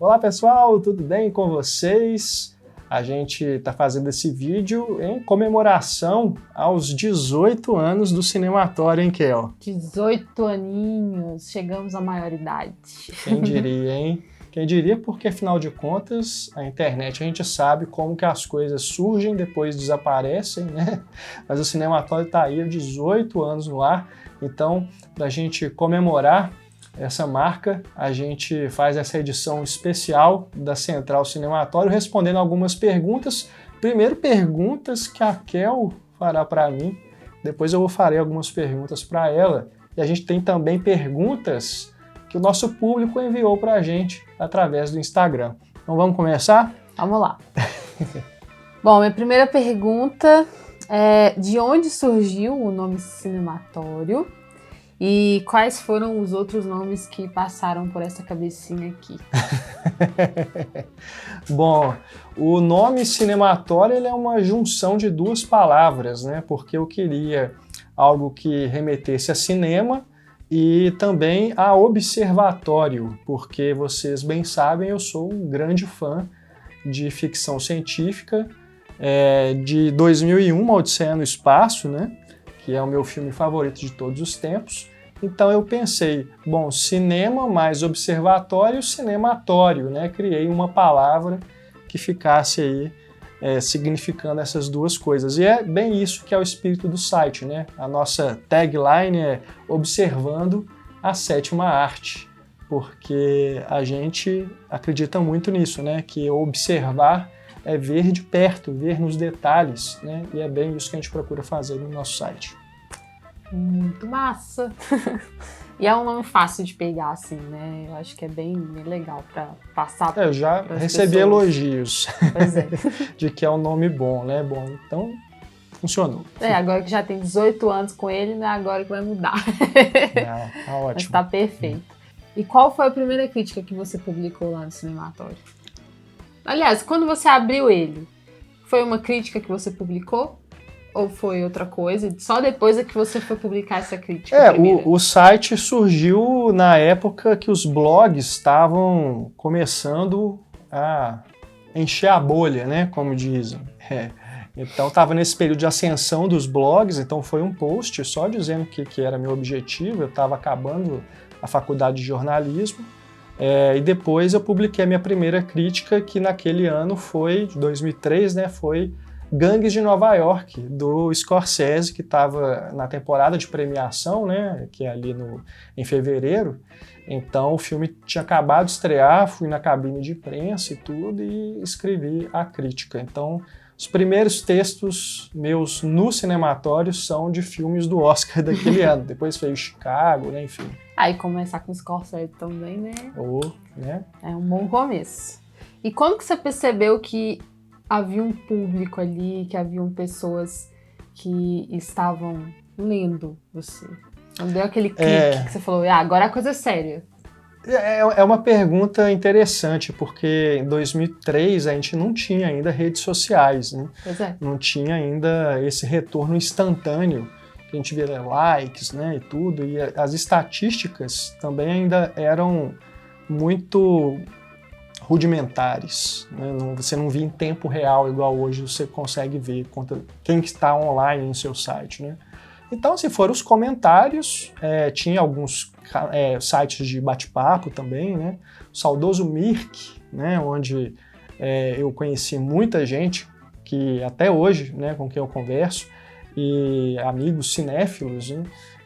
Olá pessoal, tudo bem com vocês? A gente está fazendo esse vídeo em comemoração aos 18 anos do Cinematório, hein, Kel? 18 aninhos, chegamos à maioridade. Quem diria, hein? Quem diria, porque afinal de contas, a internet a gente sabe como que as coisas surgem, depois desaparecem, né? Mas o Cinematório está aí há 18 anos no ar, então, para a gente comemorar essa marca, a gente faz essa edição especial da Central Cinematório, respondendo algumas perguntas. Primeiro, perguntas que a Kel fará para mim, depois eu farei algumas perguntas para ela. E a gente tem também perguntas que o nosso público enviou para a gente através do Instagram. Então vamos começar? Vamos lá. Bom, minha primeira pergunta é: de onde surgiu o nome Cinematório? E quais foram os outros nomes que passaram por essa cabecinha aqui? Bom, o nome Cinematório ele é uma junção de duas palavras, né? Porque eu queria algo que remetesse a cinema e também a observatório, porque vocês bem sabem, eu sou um grande fã de ficção científica, de 2001, Uma Odisseia no Espaço, né? Que é o meu filme favorito de todos os tempos. Então eu pensei, bom, cinema mais observatório, cinematório, né? Criei uma palavra que ficasse aí significando essas duas coisas. E é bem isso que é o espírito do site, né? A nossa tagline é observando a sétima arte, porque a gente acredita muito nisso, né? Que observar é ver de perto, ver nos detalhes, né? E é bem isso que a gente procura fazer no nosso site. Muito massa! E é um nome fácil de pegar, assim, né? Eu acho que é bem legal para passar. Eu já recebi pessoas. Elogios Pois é. de que é um nome bom, né? Bom, então funcionou. Agora que já tem 18 anos com ele, não é agora que vai mudar. Não, tá ótimo. Mas tá perfeito. E qual foi a primeira crítica que você publicou lá no Cinematório? Aliás, quando você abriu ele, foi uma crítica que você publicou? Ou foi outra coisa? Só depois é que você foi publicar essa crítica? O site surgiu na época que os blogs estavam começando a encher a bolha, né? Como dizem. Então estava nesse período de ascensão dos blogs, então foi um post só dizendo que era meu objetivo. Eu estava acabando a faculdade de jornalismo. E depois eu publiquei a minha primeira crítica, que naquele ano foi, de 2003, né? Foi Gangues de Nova York, do Scorsese, que estava na temporada de premiação, né, que é ali em fevereiro. Então o filme tinha acabado de estrear, fui na cabine de imprensa e tudo e escrevi a crítica. Então os primeiros textos meus no Cinematório são de filmes do Oscar daquele ano. Depois veio Chicago, né, enfim. Aí começar com Scorsese também, né? Né? É um bom começo. E quando que você percebeu que havia um público ali, que haviam pessoas que estavam lendo você? Não deu aquele clique que você falou, agora a coisa é séria. É uma pergunta interessante, porque em 2003 a gente não tinha ainda redes sociais, né? Pois é. Não tinha ainda esse retorno instantâneo, que a gente via likes, né, e tudo, e as estatísticas também ainda eram muito rudimentares, né? Você não via em tempo real igual hoje você consegue ver quem está online no seu site, né? Então, se foram os comentários, tinha alguns sites de bate-papo também, né? O saudoso Mirk, né? Onde eu conheci muita gente que até hoje, né, com quem eu converso, e amigos cinéfilos, né?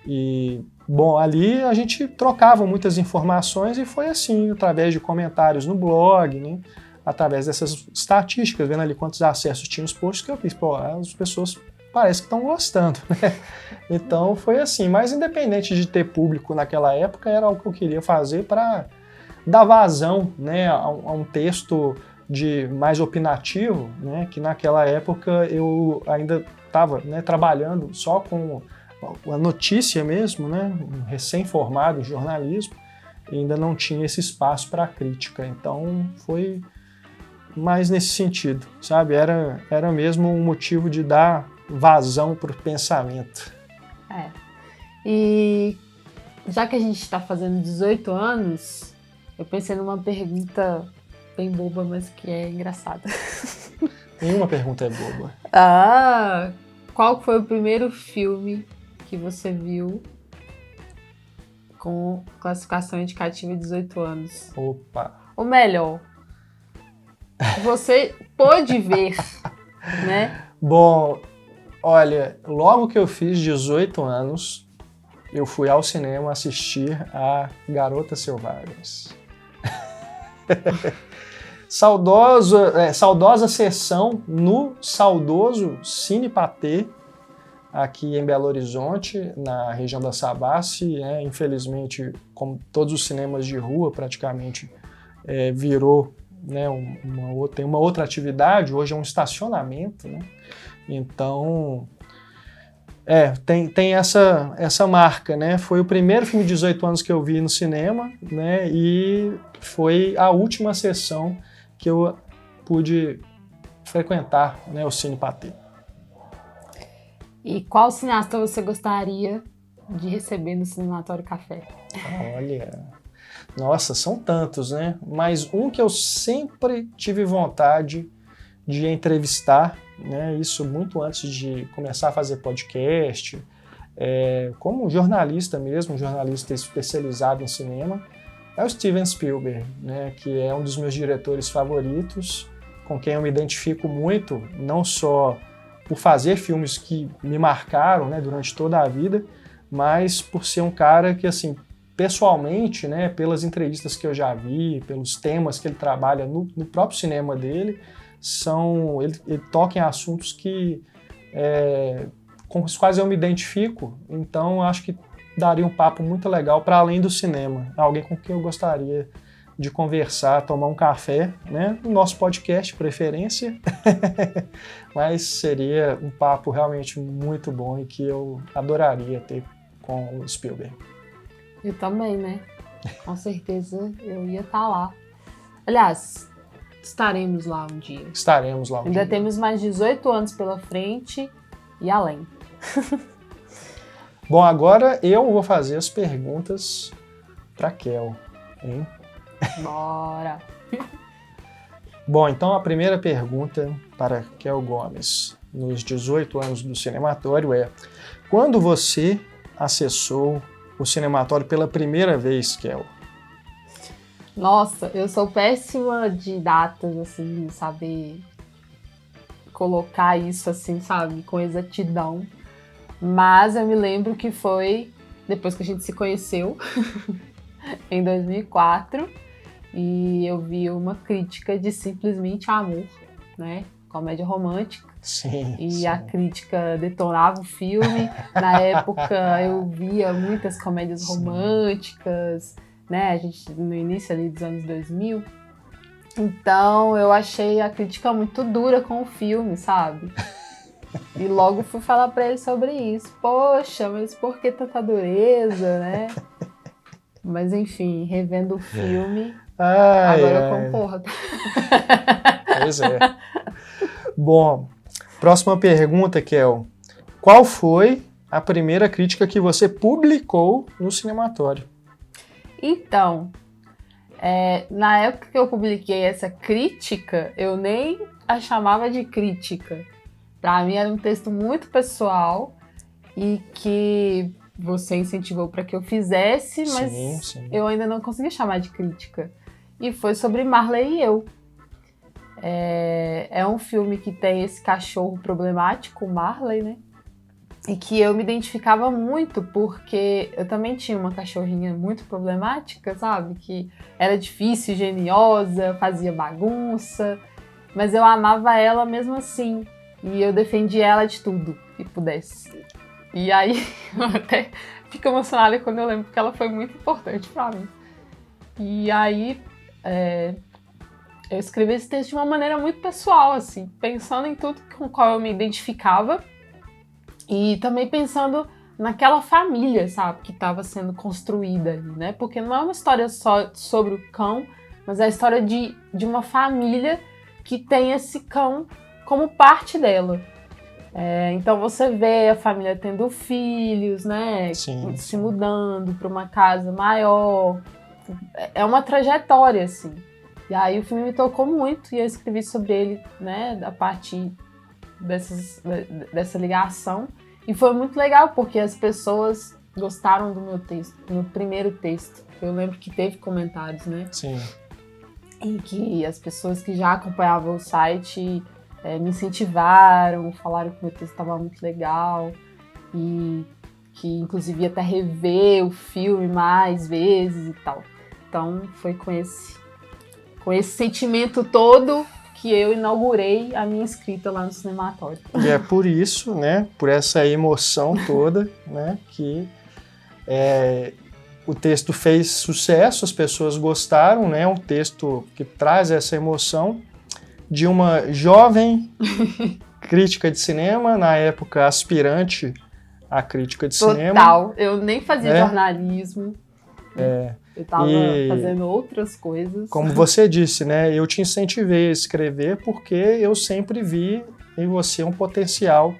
E bom, ali a gente trocava muitas informações e foi assim, através de comentários no blog, né? Através dessas estatísticas, vendo ali quantos acessos tinham os posts, que eu fiz, as pessoas parece que estão gostando, né? Então foi assim, mas independente de ter público naquela época, era o que eu queria fazer para dar vazão, né, a um texto mais opinativo, né, que naquela época eu ainda estava, né, trabalhando só com a notícia mesmo, né, recém-formado em jornalismo, e ainda não tinha esse espaço para crítica. Então foi mais nesse sentido, sabe? Era mesmo um motivo de dar vazão para o pensamento. E já que a gente está fazendo 18 anos, eu pensei numa pergunta bem boba, mas que é engraçada. Nenhuma pergunta é boba. Qual foi o primeiro filme que você viu com classificação indicativa de 18 anos? Opa! Ou melhor, você pôde ver, né? Bom, olha, logo que eu fiz 18 anos, eu fui ao cinema assistir a Garotas Selvagens. Saudosa sessão no saudoso Cine Patê, aqui em Belo Horizonte, na região da Savassi. Infelizmente, como todos os cinemas de rua, praticamente virou, né, tem uma outra atividade. Hoje é um estacionamento, né? Então, tem essa marca, né? Foi o primeiro filme de 18 anos que eu vi no cinema, né? E foi a última sessão que eu pude frequentar, né, o Cine Patê. E qual cineasta você gostaria de receber no Cinematório Café? Olha, nossa, são tantos, né? Mas um que eu sempre tive vontade de entrevistar, né? Isso muito antes de começar a fazer podcast, como jornalista mesmo, um jornalista especializado em cinema, é o Steven Spielberg, né? Que é um dos meus diretores favoritos, com quem eu me identifico muito, não só por fazer filmes que me marcaram, né, durante toda a vida, mas por ser um cara que, assim, pessoalmente, né, pelas entrevistas que eu já vi, pelos temas que ele trabalha no próprio cinema dele, ele toca em assuntos com os quais eu me identifico. Então, eu acho que daria um papo muito legal para além do cinema. Alguém com quem eu gostaria de conversar, tomar um café, né? No nosso podcast, preferência. Mas seria um papo realmente muito bom e que eu adoraria ter com o Spielberg. Eu também, né? Com certeza eu ia estar lá. Aliás, estaremos lá um dia. Estaremos lá um dia. Ainda temos mais 18 anos pela frente e além. Bom, agora eu vou fazer as perguntas para Kel, hein? Bora! Bom, então a primeira pergunta para Kel Gomes, nos 18 anos do Cinematório, é: quando você acessou o Cinematório pela primeira vez, Kel? Nossa, eu sou péssima de datas, assim, de saber colocar isso, assim, sabe, com exatidão. Mas eu me lembro que foi depois que a gente se conheceu, em 2004, e eu vi uma crítica de Simplesmente Amor, né? Comédia romântica. Sim. E sim. a crítica detonava o filme. Na época eu via muitas comédias românticas, né? A gente no início ali dos anos 2000. Então eu achei a crítica muito dura com o filme, sabe? E logo fui falar pra ele sobre isso. Poxa, mas por que tanta dureza, né? Mas enfim, revendo o filme, agora eu concordo. Pois é. Bom, próxima pergunta, Kel. Qual foi a primeira crítica que você publicou no Cinematório? Então, na época que eu publiquei essa crítica, eu nem a chamava de crítica. Para mim era um texto muito pessoal e que você incentivou para que eu fizesse, mas sim. Eu ainda não conseguia chamar de crítica. E foi sobre Marley e Eu. É um filme que tem esse cachorro problemático, o Marley, né? E que eu me identificava muito porque eu também tinha uma cachorrinha muito problemática, sabe? Que era difícil, geniosa, fazia bagunça, mas eu amava ela mesmo assim. E eu defendia ela de tudo que pudesse. E aí eu até fico emocionada quando eu lembro, porque ela foi muito importante pra mim. E aí eu escrevi esse texto de uma maneira muito pessoal, assim, pensando em tudo com o qual eu me identificava e também pensando naquela família, sabe, que estava sendo construída ali, né? Porque não é uma história só sobre o cão, mas é a história de uma família que tem esse cão como parte dela. Então você vê a família tendo filhos, né? Sim. Se mudando para uma casa maior. É uma trajetória, assim. E aí o filme me tocou muito e eu escrevi sobre ele, né, a partir dessa ligação. E foi muito legal, porque as pessoas gostaram do meu texto, no primeiro texto. Eu lembro que teve comentários, né? Sim. Em que as pessoas que já acompanhavam o site me incentivaram, falaram que meu texto estava muito legal e que inclusive ia até rever o filme mais vezes e tal. Então foi com esse sentimento todo que eu inaugurei a minha escrita lá no Cinematório. E é por isso, né, por essa emoção toda, né, que o texto fez sucesso, as pessoas gostaram, né, um texto que traz essa emoção de uma jovem crítica de cinema, na época aspirante à crítica de cinema. Total, eu nem fazia jornalismo. Eu estava fazendo outras coisas. Como você disse, né? Eu te incentivei a escrever porque eu sempre vi em você um potencial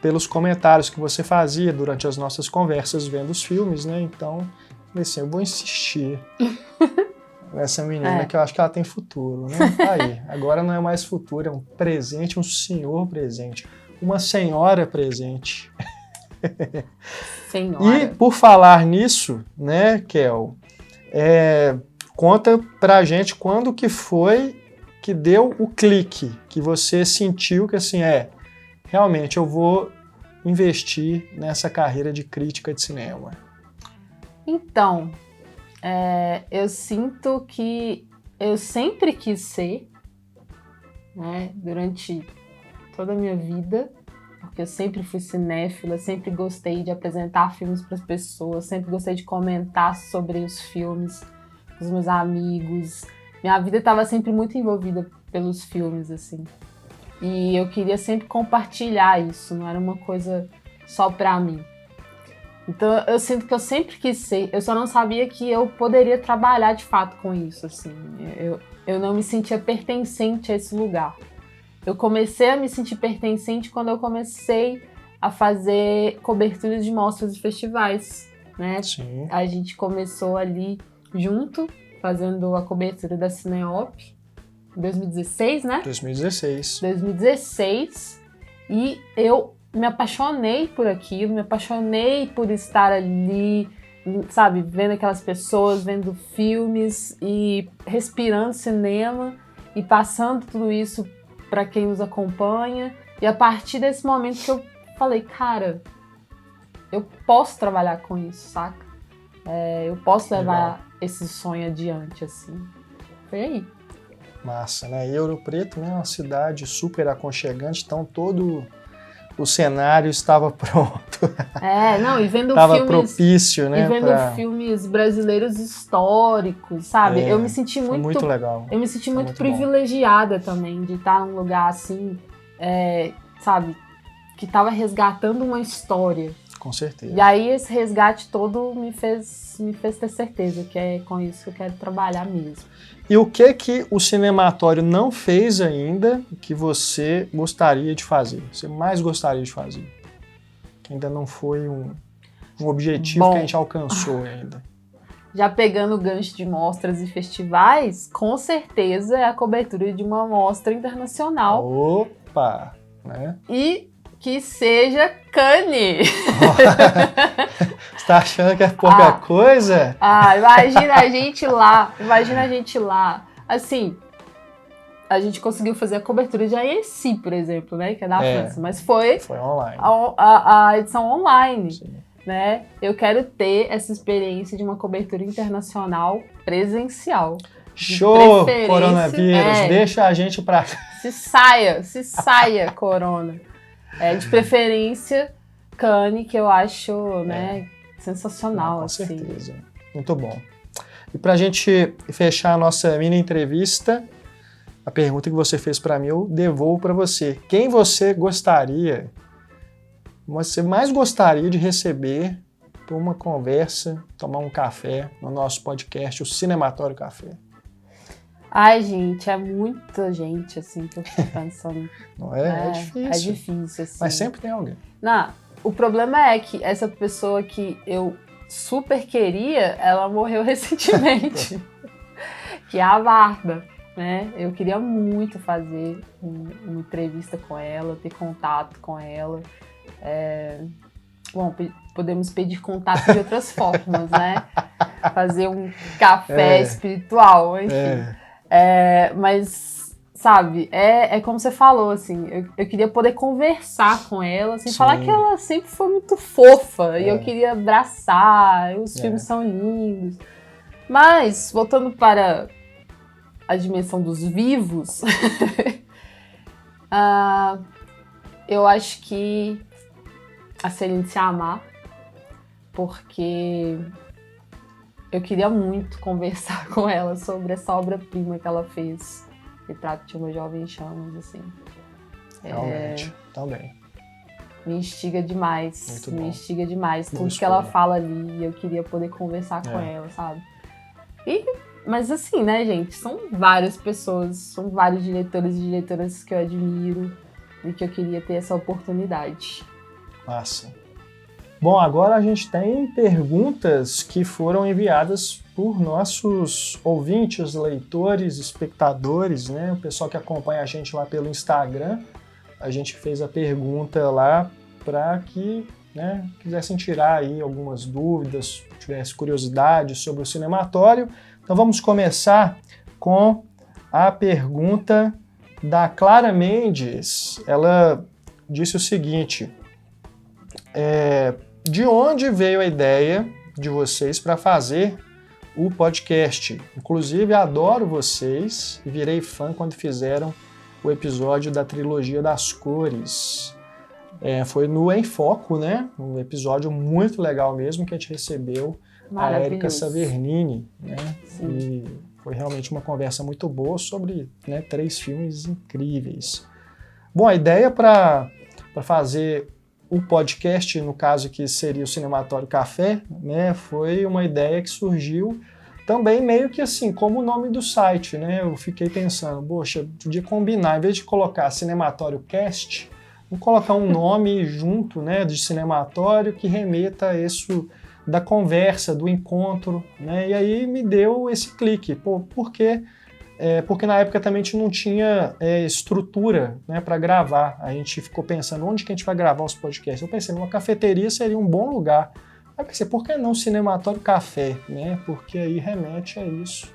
pelos comentários que você fazia durante as nossas conversas vendo os filmes, né? Então, assim, eu vou insistir nessa menina que eu acho que ela tem futuro, né? Aí, agora não é mais futuro, é um presente, um senhor presente, uma senhora presente. Senhora. E por falar nisso, né, Kel, conta pra gente quando que foi que deu o clique, que você sentiu que assim, realmente eu vou investir nessa carreira de crítica de cinema. Então, eu sinto que eu sempre quis ser, né, durante toda a minha vida, porque eu sempre fui cinéfila, sempre gostei de apresentar filmes para as pessoas, sempre gostei de comentar sobre os filmes com os meus amigos. Minha vida estava sempre muito envolvida pelos filmes, assim. E eu queria sempre compartilhar isso, não era uma coisa só para mim. Então eu sinto que eu sempre quis ser, eu só não sabia que eu poderia trabalhar de fato com isso, assim. Eu não me sentia pertencente a esse lugar. Eu comecei a me sentir pertencente quando eu comecei a fazer coberturas de mostras e festivais, né? Sim. A gente começou ali junto, fazendo a cobertura da Cineop, em 2016, né? 2016. E eu me apaixonei por aquilo, me apaixonei por estar ali, sabe? Vendo aquelas pessoas, vendo filmes e respirando cinema e passando tudo isso para quem nos acompanha. E a partir desse momento que eu falei, cara, eu posso trabalhar com isso, saca? Eu posso levar esse sonho adiante, assim. Foi aí. Massa, né? E Ouro Preto, né, é uma cidade super aconchegante, então todo o cenário estava pronto. E vendo estava filmes... propício, né? E vendo filmes brasileiros históricos, sabe? Eu me senti muito legal. Eu me senti muito privilegiada também de estar num lugar assim, sabe? Que estava resgatando uma história. Com certeza. E aí esse resgate todo me fez ter certeza que é com isso que eu quero trabalhar mesmo. E o que o Cinematório não fez ainda que você gostaria de fazer? Você mais gostaria de fazer? Que ainda não foi um objetivo que a gente alcançou ainda. Já pegando o gancho de mostras e festivais, com certeza é a cobertura de uma mostra internacional. Opa! Né? E que seja Cannes. Você tá achando que é pouca coisa? Imagina a gente lá. Assim, a gente conseguiu fazer a cobertura de Annecy, por exemplo, né? Que é da França, mas foi online. A edição online. Sim. Né? Eu quero ter essa experiência de uma cobertura internacional presencial. Show, coronavírus, deixa a gente pra cá. Se saia, corona. De preferência, Cannes, que eu acho, né, sensacional. Com assim. certeza. Muito bom. E pra gente fechar a nossa mini entrevista, a pergunta que você fez pra mim, eu devolvo pra você. Quem você mais gostaria de receber para uma conversa, tomar um café no nosso podcast, o Cinematório Café? Ai, gente, é muita gente, assim, que eu fico pensando. Não é? É difícil. É difícil, assim. Mas sempre tem alguém. Não, o problema é que essa pessoa que eu super queria, ela morreu recentemente. que é a Varda, né? Eu queria muito fazer uma entrevista com ela, ter contato com ela. Bom, podemos pedir contato de outras formas, né? Fazer um café espiritual, enfim. Mas, sabe, é como você falou, assim, eu queria poder conversar com ela, sem falar que ela sempre foi muito fofa, e eu queria abraçar, os filmes são lindos. Mas, voltando para a dimensão dos vivos, eu acho que a Celine Sciamma, porque eu queria muito conversar com ela sobre essa obra-prima que ela fez, Retrato de uma Jovem em Chamas, assim. Realmente, também. Me instiga demais, Muito me bom. instiga demais. Boa Tudo que escolha. ela fala ali, eu queria poder conversar com ela, sabe? Mas assim, né, gente, são várias pessoas, são vários diretores e diretoras que eu admiro e que eu queria ter essa oportunidade. Massa. Bom, agora a gente tem perguntas que foram enviadas por nossos ouvintes, leitores, espectadores, né? O pessoal que acompanha a gente lá pelo Instagram. A gente fez a pergunta lá para que, né, quisessem tirar aí algumas dúvidas, tivesse curiosidade sobre o cinematório. Então vamos começar com a pergunta da Clara Mendes. Ela disse o seguinte: de onde veio a ideia de vocês para fazer o podcast? Inclusive, adoro vocês e virei fã quando fizeram o episódio da trilogia das cores. Foi no Em Foco, né? Um episódio muito legal mesmo, que a gente recebeu a Érica Savernini, né? Sim. E foi realmente uma conversa muito boa sobre, né, 3 filmes incríveis. Bom, a ideia para fazer o podcast, no caso que seria o Cinematório Café, né, foi uma ideia que surgiu também meio que assim, como o nome do site, né? Eu fiquei pensando, poxa, podia combinar, em vez de colocar Cinematório Cast, vou colocar um nome junto, né, de cinematório que remeta a isso da conversa, do encontro, né? E aí me deu esse clique. Por quê? Porque na época também a gente não tinha estrutura, né, para gravar. A gente ficou pensando, onde que a gente vai gravar os podcasts? Eu pensei, numa cafeteria seria um bom lugar. Aí pensei, por que não Cinematório Café? Né? Porque aí remete a isso,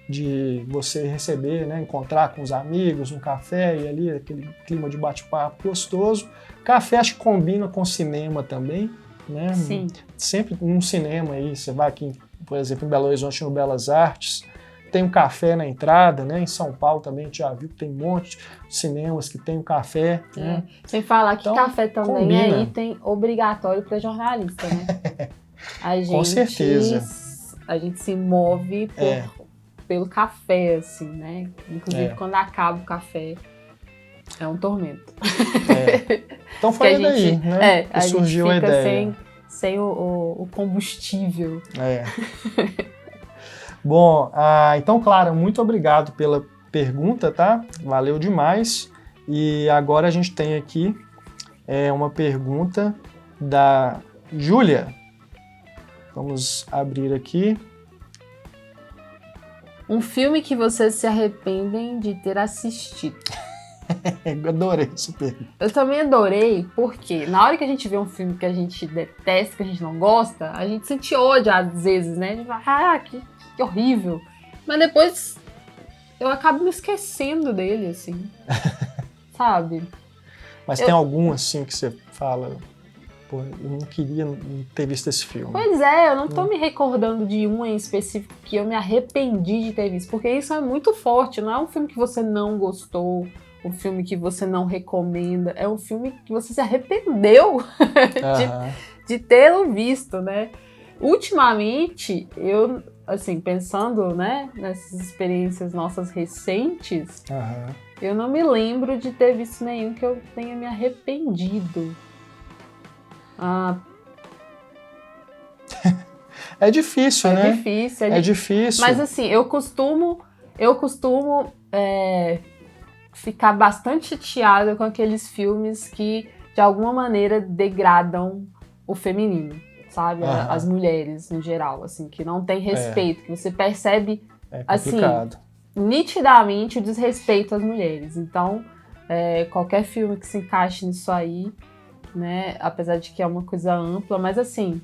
de você receber, né, encontrar com os amigos, um café e ali aquele clima de bate-papo gostoso. Café acho que combina com cinema também, né? Sim. Sempre num cinema aí, você vai aqui, por exemplo, em Belo Horizonte, no Belas Artes, tem um café na entrada, né? Em São Paulo também a gente já viu que tem um monte de cinemas que tem um café. Né? Sem falar que Então, café também combina. é item obrigatório para jornalista, né? Com certeza. A gente se move pelo café, assim, né? Inclusive, quando acaba o café, é um tormento. Então foi daí, né? Que surgiu a ideia. Sem o combustível. Bom, então, Clara, muito obrigado pela pergunta, tá? Valeu demais. E agora a gente tem aqui uma pergunta da Júlia. Vamos abrir aqui. Um filme que vocês se arrependem de ter assistido. Eu adorei essa pergunta. Eu também adorei, porque na hora que a gente vê um filme que a gente detesta, que a gente não gosta, a gente sente ódio às vezes, né? A gente fala, que horrível. Mas depois eu acabo me esquecendo dele, assim. Sabe? Mas tem algum, assim, que você fala, pô, eu não queria ter visto esse filme. Pois é, eu não tô me recordando de um em específico que eu me arrependi de ter visto, porque isso é muito forte, não é um filme que você não gostou, um filme que você não recomenda, é um filme que você se arrependeu de tê-lo visto, né? Ultimamente, eu, assim, pensando, né, nessas experiências nossas recentes, eu não me lembro de ter visto nenhum que eu tenha me arrependido. É difícil, né? É difícil. Mas assim, eu costumo ficar bastante chateada com aqueles filmes que, de alguma maneira, degradam o feminino, sabe? As mulheres, no geral, assim, que não tem respeito, que você percebe É complicado. Assim, nitidamente o desrespeito às mulheres. Então, qualquer filme que se encaixe nisso aí, né, apesar de que é uma coisa ampla, mas assim,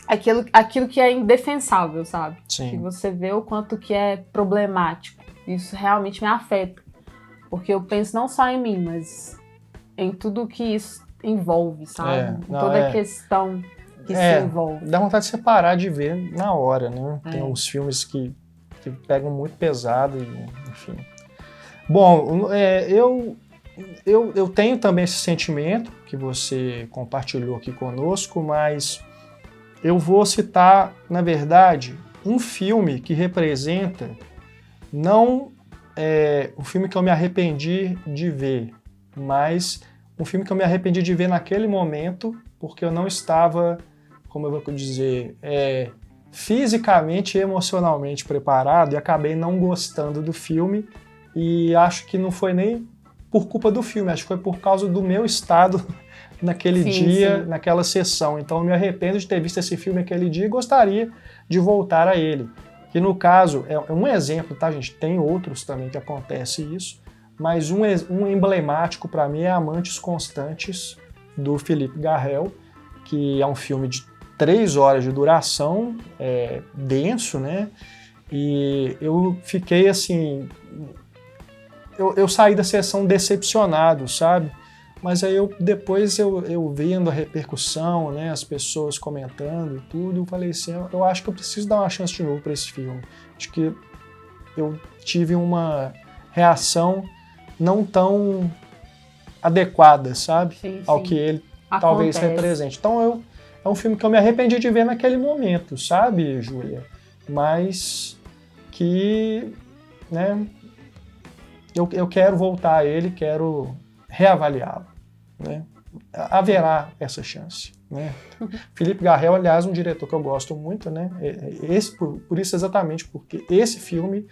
aquilo que é indefensável, sabe? Sim. Que você vê o quanto que é problemático. Isso realmente me afeta. Porque eu penso não só em mim, mas em tudo que isso envolve, sabe? Toda a questão que se envolve. Dá vontade de você parar de ver na hora, né? Tem uns filmes que pegam muito pesado, enfim. Bom, eu tenho também esse sentimento que você compartilhou aqui conosco, mas eu vou citar, na verdade, um filme que representa não um filme que eu me arrependi de ver, mas um filme que eu me arrependi de ver naquele momento, porque eu não estava, como eu vou dizer, fisicamente e emocionalmente preparado, e acabei não gostando do filme, e acho que não foi nem por culpa do filme, acho que foi por causa do meu estado naquele dia, naquela sessão. Então eu me arrependo de ter visto esse filme aquele dia e gostaria de voltar a ele. Que no caso, é um exemplo, tá, gente? Tem outros também que acontece isso, mas um emblemático para mim é Amantes Constantes, do Philippe Garrel, que é um filme de 3 horas de duração, denso, né? E eu fiquei assim... Eu saí da sessão decepcionado, sabe? Mas aí depois eu vendo a repercussão, né, as pessoas comentando e tudo, eu falei assim, eu acho que eu preciso dar uma chance de novo para esse filme. Acho que eu tive uma reação não tão adequada, sabe? Sim. Ao que ele talvez represente. Então é um filme que eu me arrependi de ver naquele momento, sabe, Júlia? Mas que, né, eu quero voltar a ele, quero reavaliá-lo, né? Haverá essa chance, né? Philippe Garrel, aliás, um diretor que eu gosto muito, né? Por isso exatamente, porque esse filme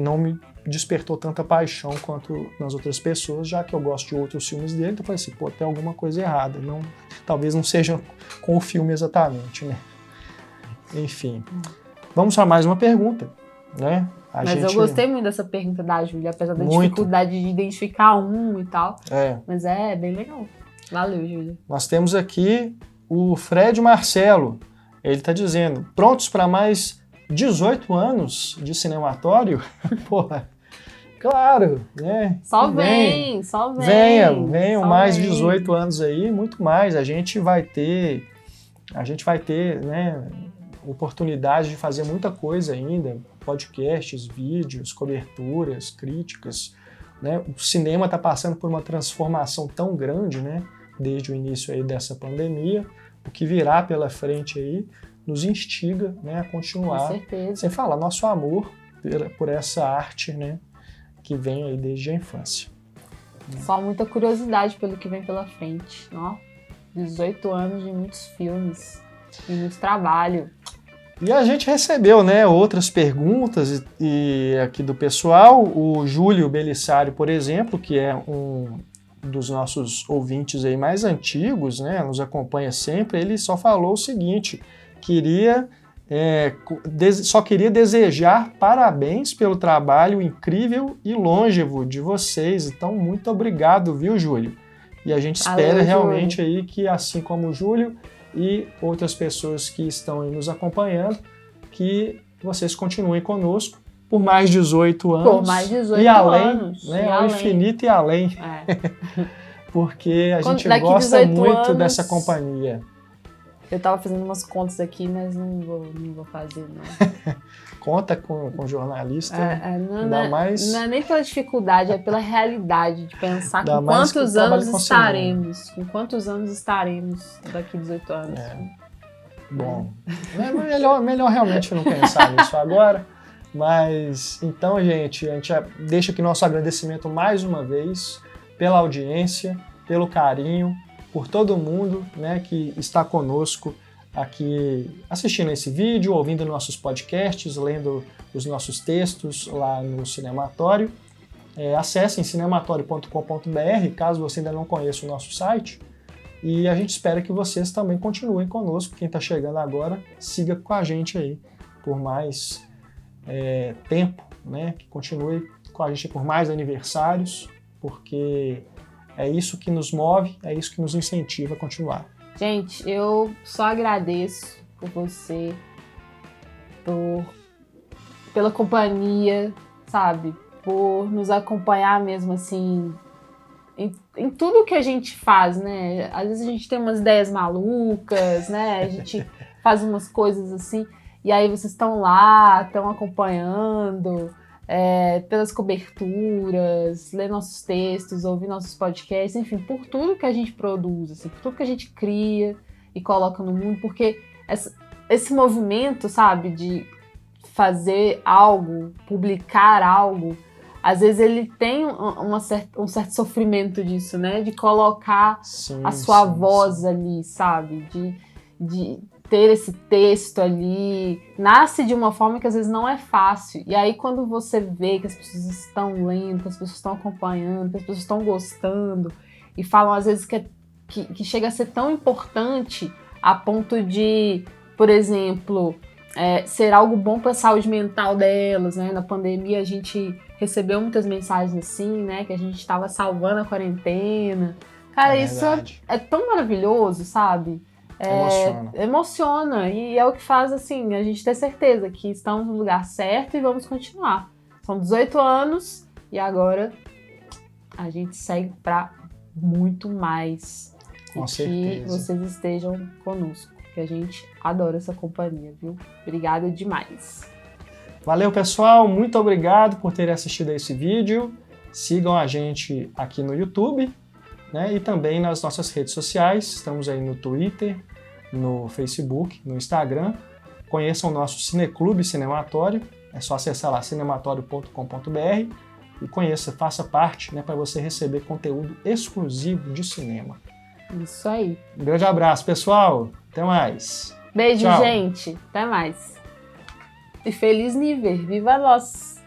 não me despertou tanta paixão quanto nas outras pessoas, já que eu gosto de outros filmes dele, então eu falei assim, pô, tem alguma coisa errada, talvez não seja com o filme exatamente, né? Enfim, vamos para mais uma pergunta, né? Eu gostei muito dessa pergunta da Júlia, apesar da dificuldade de identificar um e tal. Mas é bem legal. Valeu, Júlia. Nós temos aqui o Fred Marcelo. Ele está dizendo, prontos para mais 18 anos de cinematório? Porra, claro, né? Só vem. Venham mais 18 anos aí, muito mais. A gente vai ter, né, oportunidade de fazer muita coisa ainda, podcasts, vídeos, coberturas, críticas, né? O cinema está passando por uma transformação tão grande, né, desde o início aí dessa pandemia. O que virá pela frente aí nos instiga, né, a continuar. Com certeza. Sem falar nosso amor por essa arte, né, que vem aí desde a infância. Só muita curiosidade pelo que vem pela frente. Ó, 18 anos de muitos filmes e muito trabalho. E a gente recebeu, né, outras perguntas e aqui do pessoal. O Júlio Belissari, por exemplo, que é um dos nossos ouvintes aí mais antigos, né, nos acompanha sempre, ele só falou o seguinte, só queria desejar parabéns pelo trabalho incrível e longevo de vocês. Então, muito obrigado, viu, Júlio? E a gente espera realmente aí que, assim como o Júlio e outras pessoas que estão aí nos acompanhando, que vocês continuem conosco por mais 18 anos. Por mais 18 e além, anos. Né, ao infinito e além. Porque a gente gosta muito dessa companhia. Eu tava fazendo umas contas aqui, mas não vou fazer, não. Conta com jornalista. Não é nem pela dificuldade, é pela realidade de pensar com quantos anos estaremos. Com quantos anos estaremos daqui a 18 anos. Bom, melhor realmente não pensar nisso agora. Mas, então, gente, a gente deixa aqui nosso agradecimento mais uma vez pela audiência, pelo carinho, por todo mundo, né, que está conosco aqui assistindo esse vídeo, ouvindo nossos podcasts, lendo os nossos textos lá no Cinematório. Acessem cinematório.com.br, caso você ainda não conheça o nosso site. E a gente espera que vocês também continuem conosco. Quem está chegando agora, siga com a gente aí por mais tempo, né? Que continue com a gente por mais aniversários, porque é isso que nos move, é isso que nos incentiva a continuar. Gente, eu só agradeço por você, pela companhia, sabe? Por nos acompanhar mesmo assim em tudo que a gente faz, né? Às vezes a gente tem umas ideias malucas, né? A gente faz umas coisas assim, e aí vocês estão lá, estão acompanhando, pelas coberturas, ler nossos textos, ouvir nossos podcasts, enfim, por tudo que a gente produz, assim, por tudo que a gente cria e coloca no mundo, porque esse movimento, sabe, de fazer algo, publicar algo, às vezes ele tem um certo sofrimento disso, né? De colocar a sua voz ali, sabe? De ter esse texto ali. Nasce de uma forma que às vezes não é fácil. E aí quando você vê que as pessoas estão lendo, que as pessoas estão acompanhando, que as pessoas estão gostando, e falam às vezes que chega a ser tão importante a ponto de, por exemplo, ser algo bom para a saúde mental delas, né? Na pandemia a gente recebeu muitas mensagens assim, né? Que a gente estava salvando a quarentena. Cara, isso é tão maravilhoso, sabe? Emociona. E é o que faz, assim, a gente ter certeza que estamos no lugar certo e vamos continuar. São 18 anos e agora a gente segue para muito mais. Com certeza. Que vocês estejam conosco, que a gente adora essa companhia, viu? Obrigada demais. Valeu, pessoal. Muito obrigado por terem assistido a esse vídeo. Sigam a gente aqui no YouTube, né? E também nas nossas redes sociais. Estamos aí no Twitter, no Facebook, no Instagram. Conheçam o nosso Cineclube Cinematório. É só acessar lá cinematório.com.br e conheça, faça parte, né, para você receber conteúdo exclusivo de cinema. Isso aí. Um grande abraço, pessoal. Até mais. Beijo, Tchau. gente. Até mais. E feliz Niver. Viva nós!